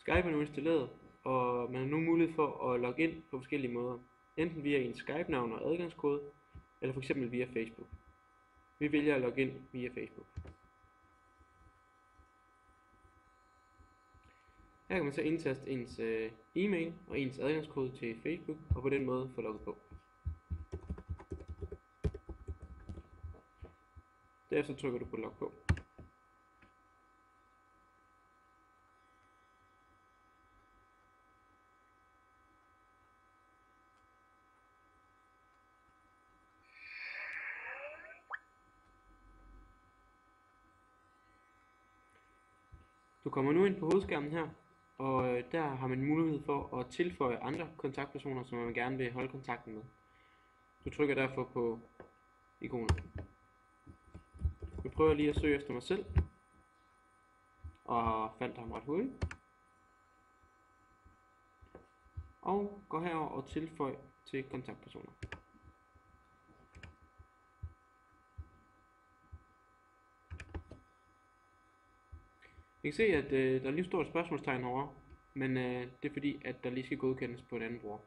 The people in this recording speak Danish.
Skype er nu installeret, og man har nu mulighed for at logge ind på forskellige måder. Enten via ens Skype-navn og adgangskode, eller f.eks. via Facebook. Vi vælger at logge ind via Facebook. Her kan man så indtaste ens e-mail og ens adgangskode til Facebook, og på den måde få logget på. Derefter trykker du på log på. Du kommer nu ind på hovedskærmen her, og der har man mulighed for at tilføje andre kontaktpersoner, som man gerne vil holde kontakten med. Du trykker derfor på ikonet. Nu prøver jeg lige at søge efter mig selv, og fandt ham ret hurtigt. Og går herover og tilføj til kontaktpersoner. I kan se, at der lige står et spørgsmålstegn herovre, men det er fordi, at der lige skal godkendes på en anden bruger.